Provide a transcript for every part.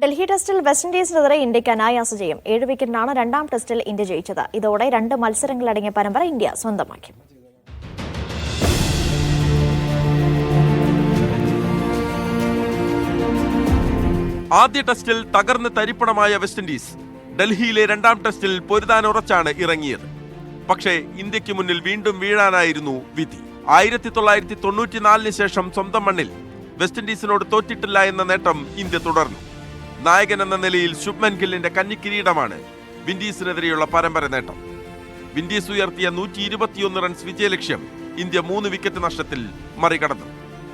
ഡൽഹി ടെസ്റ്റിൽ വെസ്റ്റ് ഇൻഡീസിനെതിരെ ഇന്ത്യക്ക് അനായാസ ജയം. 7 വിക്കറ്റിനാണ് രണ്ടാം ടെസ്റ്റിൽ ഇന്ത്യ ജയിച്ചത്. ഇതോടെ 2 മത്സരങ്ങളടങ്ങിയ പരമ്പര ഇന്ത്യ സ്വന്തമാക്കി. ആദ്യ ടെസ്റ്റിൽ തകർന്ന് തരിപ്പണമായ വെസ്റ്റ് ഇൻഡീസ് ഡൽഹിയിലെ രണ്ടാം ടെസ്റ്റിൽ പൊരുതാനുറച്ചാണ് ഇറങ്ങിയത്. പക്ഷേ ഇന്ത്യക്ക് മുന്നിൽ വീണ്ടും വീഴാനായിരുന്നു വിധി. 1994 ശേഷം സ്വന്തം മണ്ണിൽ വെസ്റ്റ് ഇൻഡീസിനോട് തോറ്റിട്ടില്ല എന്ന നേട്ടം ഇന്ത്യ തുടർന്നു. നായകൻ എന്ന നിലയിൽ ശുഭ്മൻ ഗില്ലിന്റെ കന്നിക്കിരീടമാണ് വിൻഡീസിനെതിരെയുള്ള പരമ്പര നേട്ടം. വിൻഡീസ് ഉയർത്തിയ 121 റൺസ് വിജയലക്ഷ്യം ഇന്ത്യ 3 വിക്കറ്റ് നഷ്ടത്തിൽ മറികടന്നു.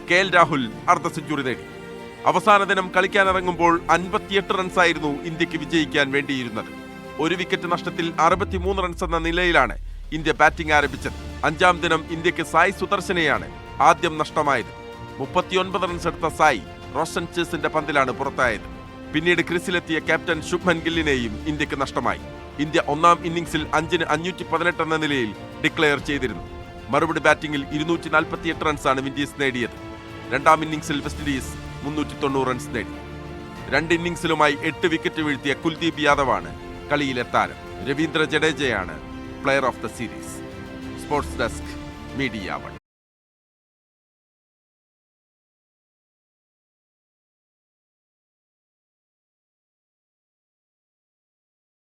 KL രാഹുൽ അർദ്ധ സെഞ്ചുറി നേടി. അവസാന ദിനം കളിക്കാനിറങ്ങുമ്പോൾ 58 റൺസായിരുന്നു ഇന്ത്യക്ക് വിജയിക്കാൻ വേണ്ടിയിരുന്നത്. 1 വിക്കറ്റ് നഷ്ടത്തിൽ 63 റൺസ് എന്ന നിലയിലാണ് ഇന്ത്യ ബാറ്റിംഗ് ആരംഭിച്ചത്. 5-ാം ദിനം ഇന്ത്യക്ക് സായ് സുദർശനെയാണ് ആദ്യം നഷ്ടമായത്. 39 റൺസ് എടുത്ത സായ് റോഷൻ ചേസിന്റെ പന്തിലാണ് പുറത്തായത്. പിന്നീട് ക്രീസിലെത്തിയ ക്യാപ്റ്റൻ ശുഭ്മൻ ഗില്ലിനെയും ഇന്ത്യക്ക് നഷ്ടമായി. ഇന്ത്യ ഒന്നാം ഇന്നിംഗ്സിൽ 5-ന് 518 എന്ന നിലയിൽ ഡിക്ലെയർ ചെയ്തിരുന്നു. മറുപടി ബാറ്റിംഗിൽ 248 റൺസാണ് വിൻഡീസ് നേടിയത്. രണ്ടാം ഇന്നിംഗ്സിൽ വെസ്റ്റ് ഇൻഡീസ് 390 റൺസ് നേടി. 2 ഇന്നിംഗ്സിലുമായി 8 വിക്കറ്റ് വീഴ്ത്തിയ കുൽദീപ് യാദവാണ് കളിയിലെ താരം. രവീന്ദ്ര ജഡേജയാണ് player of the series. Sports desk, media 1.